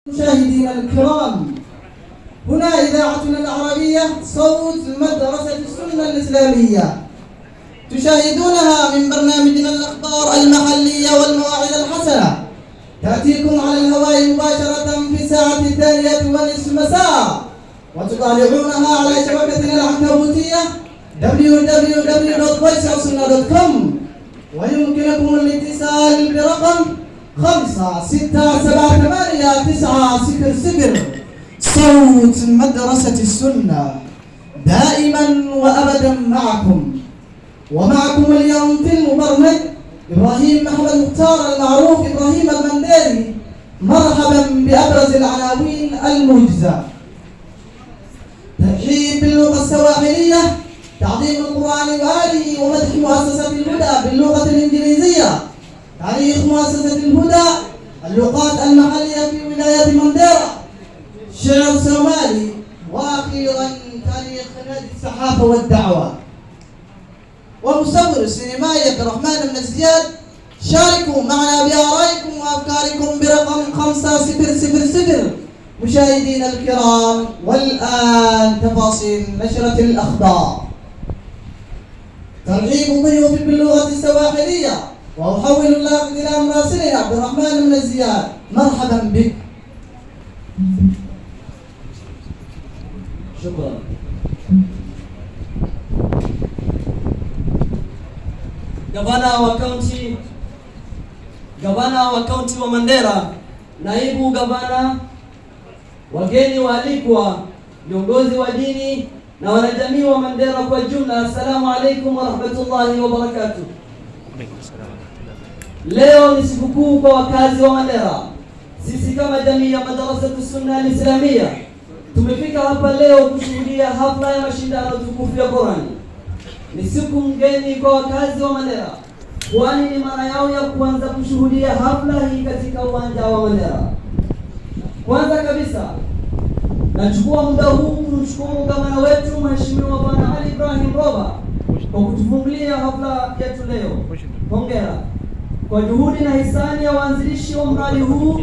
مشاهدينا الكرام، هنا إذاعتنا العربية صوت مدرسة السنة الإسلامية، تشاهدونها من برنامجنا الأخبار المحلية والمواعظ الحسنة، تأتيكم على الهواء مباشرة في الساعة 2:30 مساء، وتطالعونها على شبكتنا العنكبوتية www.voiceofsunna.com، ويمكنكم الاتصال برقم 5678900. صوت مدرسة السنة دائما وأبدا معكم، ومعكم اليوم في المبرمج إبراهيم محمد مختار المعروف إبراهيم المنداري. مرحبا بأبرز العناوين الموجزة: ترحيب باللغة السواحلية، تعظيم القرآن وآله، ومدح مؤسسة الهدى باللغة الإنجليزية، تاريخ مؤسسة الهدى، اللغات المحلية في ولاية منديرة، شعر صومالي، وأخيرا تاريخ نادي الصحافة والدعوة. ومصور السينمائي عبد الرحمن بن زياد. شاركوا معنا بآرائكم وأفكاركم برقم 5000. مشاهدينا الكرام، والآن تفاصيل نشرة الأخبار. ترغيب ضيوف باللغة السواحلية، وأحول الله إلى مراسلنا عبد الرحمن بن زياد. مرحبا بك. شكرا. Gavana wa kaunti wa Mandera, naibu gavana, wageni waalikwa, viongozi wa dini na wanajamii wa Mandera kwa jumla, assalamu alaikum wa rahmatullahi wa barakatuh. Leo ni sikukuu kwa wakazi wa Mandera. Sisi kama jamii ya Madrasatu Sunna al-Islamia tumefika hapa leo kushuhudia hafla ya mashindano tukufu ya Qur'ani. Ni siku mgeni kwa wakazi wa Mandera, kwani ni mara yao ya kwanza kushuhudia hafla hii katika uwanja wa Mandera. Kwanza kabisa, nachukua muda huu kumshukuru gavana wetu Mheshimiwa Bwana Ali Ibrahim Roba kwa kutufungulia hafla yetu leo. Hongera kwa juhudi na hisani ya waanzilishi wa mradi huu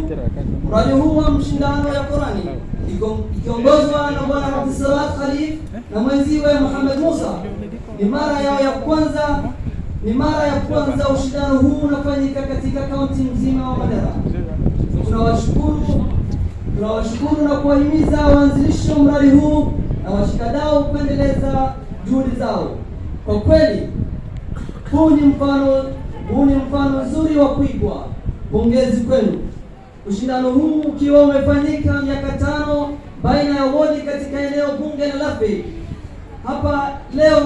wa mshindano ya Qur'ani ikiongozwa na Bwana Abdulsalat Khalif na mwenziwe Muhammad Musa. Ni mara ya kwanza ushindano huu unafanyika katika kaunti mzima wa Mandera. Tunawashukuru na kuwahimiza waanzilishi wa mradi huu na washikadau kuendeleza juhudi zao. Kwa kweli huu ni mfano nzuri wa kuigwa. Pongezi kwenu. Ushindano huu ukiwa umefanyika miaka 5 baina ya wodi katika eneo bunge la Lafe. Hapa leo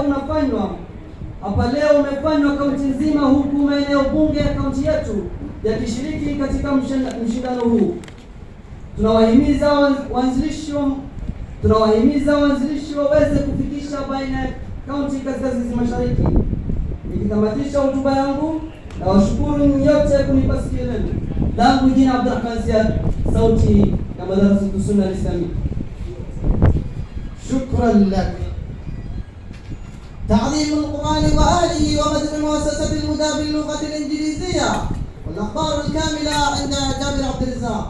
umefanywa kaunti nzima, huku maeneo bunge ya kaunti yetu yakishiriki katika mshindano huu. Tunawahimiza waanzilishi waweze kufikisha baina ya kaunti kaskazini mashariki. Nikitamatisha hotuba yangu, na washukuru nyote kunipa sikio lenu. Langu jina Abdurrahman Ziyad, sauti ya Madrasatu Sunna al-Islamia. Shukran lak. تعظيم القرآن وآله ومدح مؤسسة الهدى باللغة الإنجليزية، والأخبار الكاملة عند جابر عبد الرزاق.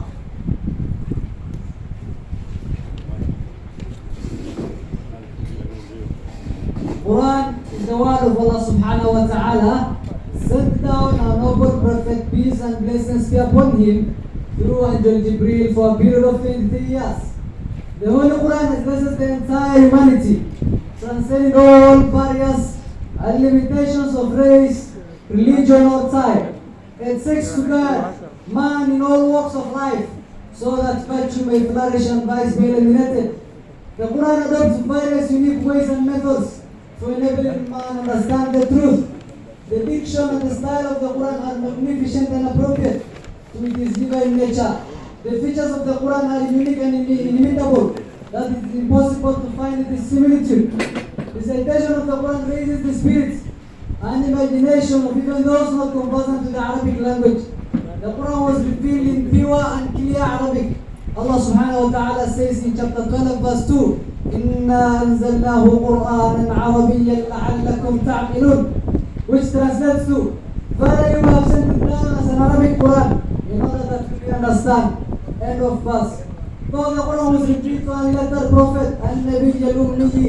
Quran is the word of Allah subhanahu wa ta'ala, sent down our noble prophet, peace and blessings be upon him, through Angel Jibreel for a period of 23 years. The Holy Quran addresses the entire humanity, transcending all barriers and limitations of race, religion or type. It seeks to guide man in all walks of life, so that virtue may flourish and vice be eliminated. The Quran adopts various unique ways and methods to enable man understand the truth. The diction and the style of the Quran are magnificent and appropriate to its divine nature. The features of the Quran are unique and inimitable, that it is impossible to find its similitude. The recitation of the Quran raises the spirit and imagination of even those not conversant to the Arabic language. The Quran was revealed in pure and clear Arabic. Allah subhanahu wa ta'ala says in chapter 12 verse 2, إِنَّا أَنزَلْنَاهُ قُرْآنًا عَرَبِيًّا لَعَلَّكُمْ تَعْقِلُونَ, which translates to, Verily we have sent it down as an Arabic Quran in order that you can understand. End of verse. So the Quran was revealed to a later prophet and Nabi al-Ummi.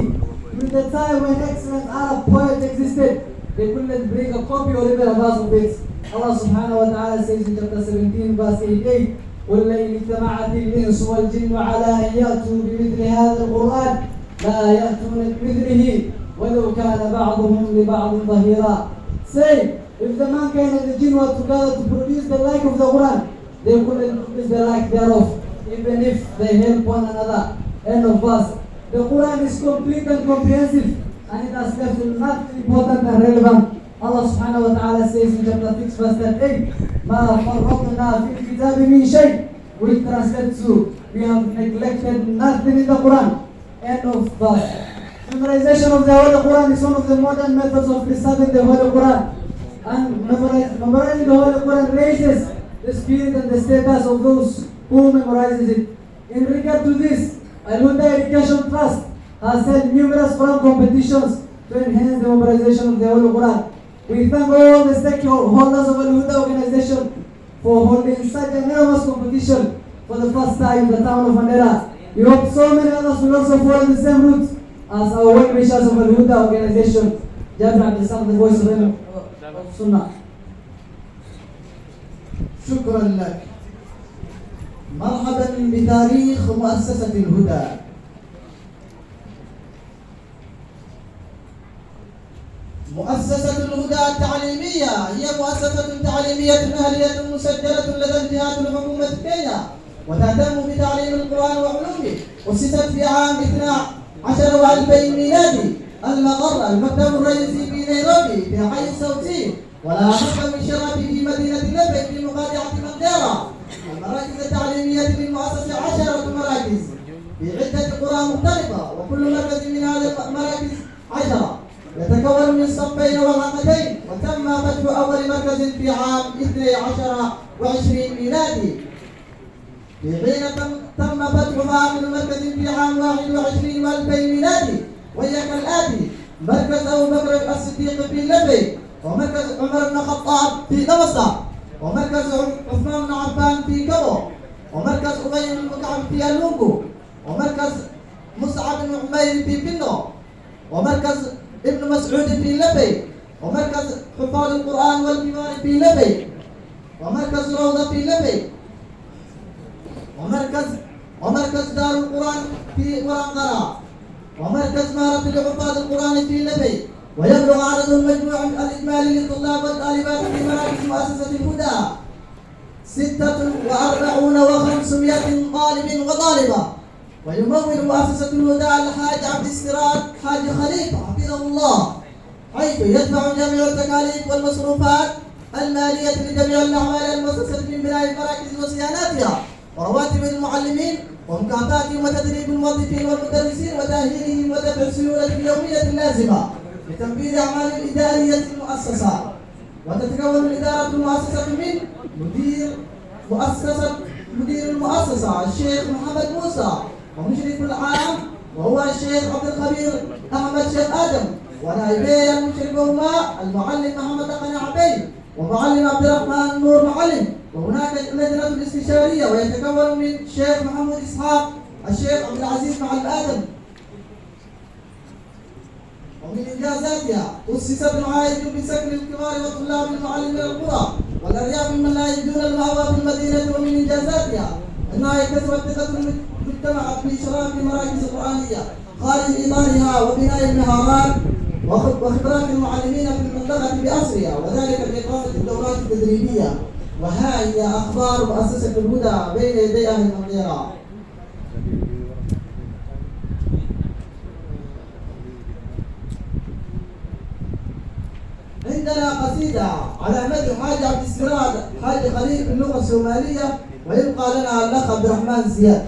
During the time when excellent Arab poets existed, they couldn't bring a copy or even a verse of it. Allah subhanahu wa ta'ala says in chapter 17 verse 88, قل لئن اجتمعت الإنس والجن على أن يأتوا بمثل هذا القرآن لا يأتون بمثله ولو كان بعضهم لبعض ظهيرا. Say, if the mankind and the jinn were together to produce the like of the Quran, they couldn't produce the like thereof, even if they help one another. End of verse. The Quran is complete and comprehensive, and it has left nothing important and relevant. Allah subhanahu wa ta'ala says in chapter 6 verse 38, مَا فَرَّطْنَا فِي الْكِتَابِ مِنْ شَيْءٍ, which translates to, we have neglected nothing in the Quran. End of verse. Memorization of the Holy Quran is one of the modern methods of preserving the Holy Quran. And memorizing the Holy Quran raises the spirit and the status of those who memorizes it. In regard to this, Al-Huda Education Trust has held numerous Quran competitions to enhance the memorization of the Holy Quran. We thank all the stakeholders of Al-Huda organization for holding such an enormous competition for the first time in the town of Mandera. We hope so many others will also follow the same route as our well-wishers of Al-Huda organization. Jabir Abdul Samad, the voice of Sunnah. شكرا لك. مرحبا بتاريخ مؤسسة الهدى. مؤسسة الهدى التعليمية هي مؤسسة تعليمية أهلية مسجلة لدى الجهات الحكومة كينيا، وتهتم بتعليم القرآن وعلومه. أسست في عام 12 و2000 ميلادي. المقر المكتب الرئيسي في نيروبي في حي الصوتي، ولا حق من شرف في مدينة لبك في مقاطعة منديرة. المراكز التعليمية للمؤسسة 10 مراكز في عدة قرى مختلفة، وكل مركز من هذه المراكز 10 يتكون من صفين وغرفتين. وتم فتح أول مركز في عام 12 و20 ميلادي، في حين تم فتح معامل المركز في عام 21 و2000 ميلادي، وهي كالآتي: مركز أبو بكر الصديق في لبي، ومركز عمر بن الخطاب في دمشق، ومركز عثمان بن عفان في كبو، ومركز أبي بن كعب في اللونجو، ومركز مصعب بن عمير في بنو، ومركز ابن مسعود في لبي، ومركز حفاظ القرآن والكبار في لبي، ومركز روضة في لبي، ومركز دار القرآن في ورنقرة، ومركز مهرة لحفاظ القرآن في لبي. ويبلغ عدد المجموع الإجمالي للطلاب والطالبات في مراكز مؤسسة الهدى 46 و500 طالب وطالبة. ويمول مؤسسة الهدى الحاج عبد السراج حاج خليفة حفظه الله، حيث يدفع جميع التكاليف والمصروفات المالية لجميع الأعمال المؤسسة من بناء المراكز وصيانتها، ورواتب المعلمين، ومكافاتهم، وتدريب الموظفين والمدرسين، وتأهيلهم، ودفع السيولة اليومية اللازمة لتنفيذ أعمال الإدارية المؤسسة. وتتكون الإدارة المؤسسة من مدير المؤسسة الشيخ محمد موسى، ومشرف العام وهو الشيخ عبد الخبير أحمد شيخ آدم، ونائبي المشرف هما المعلم محمد قناع عبيد ومعلم عبد الرحمن نور معلم. وهناك لجنة الاستشارية ويتكون من الشيخ محمود إسحاق، الشيخ عبد العزيز معلم آدم. ومن إنجازاتها أسست العائد بسكن الكبار وطلاب المعلمين القرى والأرياف ممن لا يجدون المأوى في المدينة. ومن إنجازاتها أنها كسبت ثقة المجتمع بإشراف مراكز قرآنية خارج إطارها وبناء المهارات وخبرات المعلمين في المنطقة بأسرها، وذلك بإقامة الدورات التدريبية. وها هي أخبار مؤسسة الهدى بين يدي أهل المنطقة. عندنا قصيدة على مدح حاج عبد السراج حاج خليل باللغة الصومالية، ويبقى لنا الأخ عبد الرحمن زياد.